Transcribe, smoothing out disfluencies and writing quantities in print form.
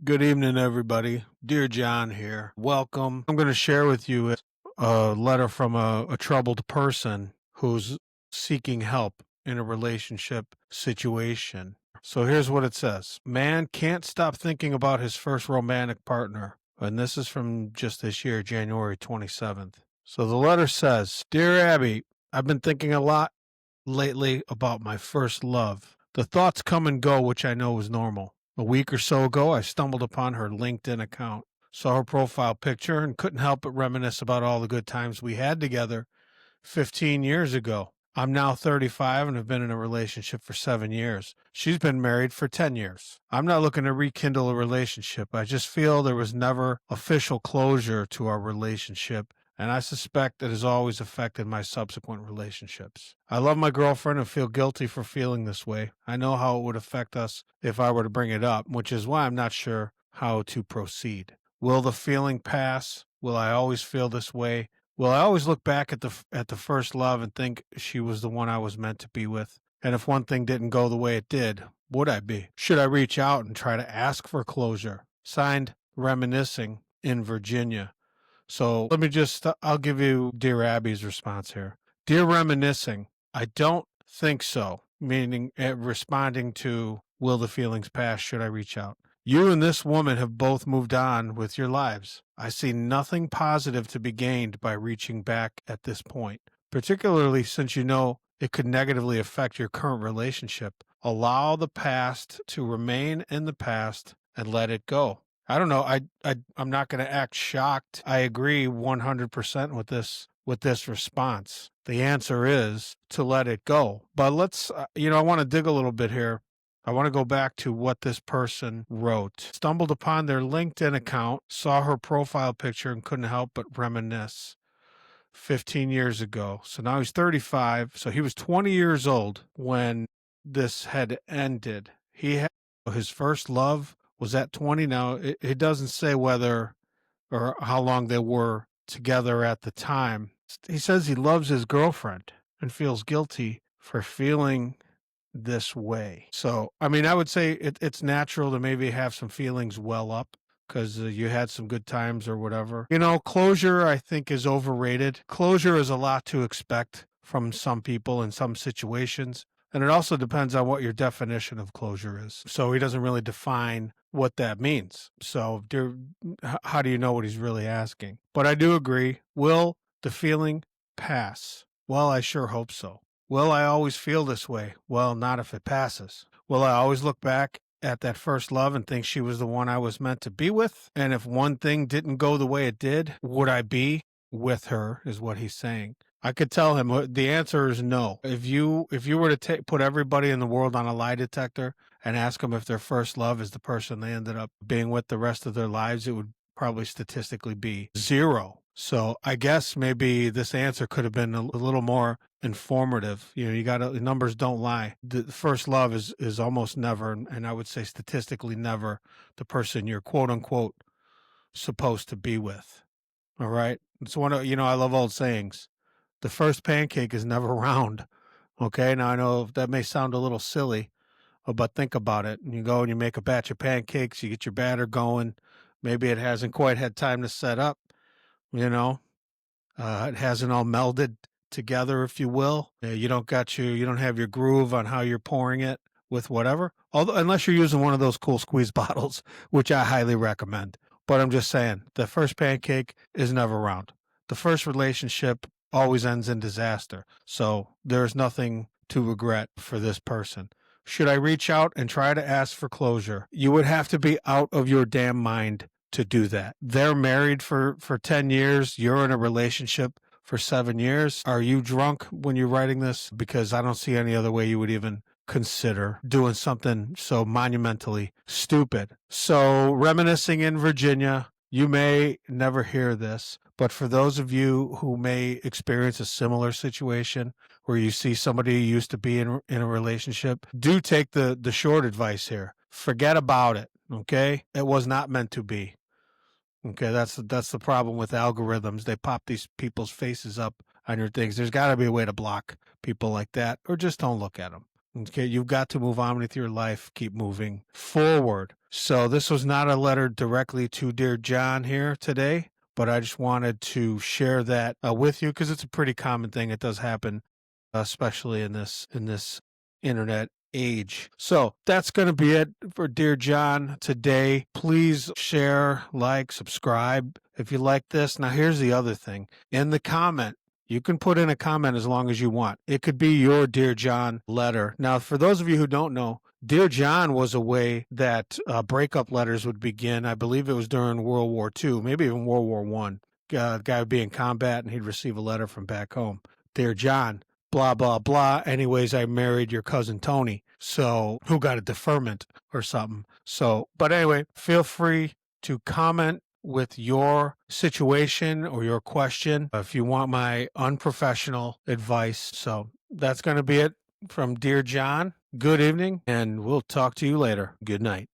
Good evening, everybody. Dear John here. Welcome. I'm going to share with you a letter from a troubled person who's seeking help in a relationship situation. So here's what it says. Man can't stop thinking about his first romantic partner. And this is from just this year, January 27th. So the letter says, Dear Abby, I've been thinking a lot lately about my first love. The thoughts come and go, which I know is normal. A week or so ago, I stumbled upon her LinkedIn account, saw her profile picture, and couldn't help but reminisce about all the good times we had together 15 years ago. I'm now 35 and have been in a relationship for 7 years. She's been married for 10 years. I'm not looking to rekindle a relationship. I just feel there was never official closure to our relationship, and I suspect it has always affected my subsequent relationships. I love my girlfriend and feel guilty for feeling this way. I know how it would affect us if I were to bring it up, which is why I'm not sure how to proceed. Will the feeling pass? Will I always feel this way? Will I always look back at the first love and think she was the one I was meant to be with? And if one thing didn't go the way it did, would I be? Should I reach out and try to ask for closure? Signed, Reminiscing in Virginia. So let me just, I'll give you Dear Abby's response here. Dear Reminiscing, I don't think so, meaning responding to, will the feelings pass? Should I reach out? You and this woman have both moved on with your lives. I see nothing positive to be gained by reaching back at this point, particularly since you know it could negatively affect your current relationship. Allow the past to remain in the past and let it go. I don't know. I'm not going to act shocked. I agree 100% with this response. The answer is to let it go. But let's I want to dig a little bit here. I want to go back to what this person wrote. Stumbled upon their LinkedIn account, saw her profile picture, and couldn't help but reminisce 15 years ago. So now he's 35. So he was 20 years old when this had ended. He had his first love was at 20. Now, it doesn't say whether or how long they were together at the time. He says he loves his girlfriend and feels guilty for feeling this way. So, I mean, I would say it's natural to maybe have some feelings well up because you had some good times or whatever. Closure, I think, is overrated. Closure is a lot to expect from some people in some situations. And it also depends on what your definition of closure is. So he doesn't really define what that means. So how do you know what he's really asking? But I do agree. Will the feeling pass? Well, I sure hope so. Will I always feel this way? Well, not if it passes. Will I always look back at that first love and think she was the one I was meant to be with? And if one thing didn't go the way it did, would I be with her, is what he's saying. I could tell him the answer is no. If you were to put everybody in the world on a lie detector and ask them if their first love is the person they ended up being with the rest of their lives, it would probably statistically be zero. So I guess maybe this answer could have been a little more informative. Numbers don't lie. The first love is almost never, and I would say statistically never, the person you're quote unquote supposed to be with. All right. It's one of, I love old sayings. The first pancake is never round. Okay. Now I know that may sound a little silly, but think about it. And you go and you make a batch of pancakes, you get your batter going. Maybe it hasn't quite had time to set up, you know, it hasn't all melded together, if you will. You don't have your groove on how you're pouring it with whatever. Although, unless you're using one of those cool squeeze bottles, which I highly recommend. But I'm just saying, the first pancake is never round. The first relationship always ends in disaster. So there's nothing to regret for this person. Should I reach out and try to ask for closure? You would have to be out of your damn mind to do that. They're married for 10 years. You're in a relationship for 7 years. Are you drunk when you're writing this? Because I don't see any other way you would even consider doing something so monumentally stupid. So, reminiscing in Virginia, you may never hear this, but for those of you who may experience a similar situation where you see somebody you used to be in a relationship, do take the short advice here. Forget about it, okay? It was not meant to be. Okay, that's the problem with algorithms. They pop these people's faces up on your things. There's got to be a way to block people like that, or just don't look at them. Okay, you've got to move on with your life, keep moving forward. So, this was not a letter directly to Dear John here today, but I just wanted to share that with you because it's a pretty common thing. It does happen, especially in this internet age. So, that's going to be it for Dear John today. Please share, like, subscribe if you like this. Now, here's the other thing. In the comment, you can put in a comment as long as you want. It could be your Dear John letter. Now, for those of you who don't know, Dear John was a way that breakup letters would begin. I believe it was during World War II, maybe even World War One. The guy would be in combat and he'd receive a letter from back home. Dear John, blah, blah, blah. Anyways, I married your cousin Tony. So, who got a deferment or something. So, but anyway, feel free to comment with your situation or your question if you want my unprofessional advice. So that's going to be it from Dear John. Good evening, and we'll talk to you later. Good night.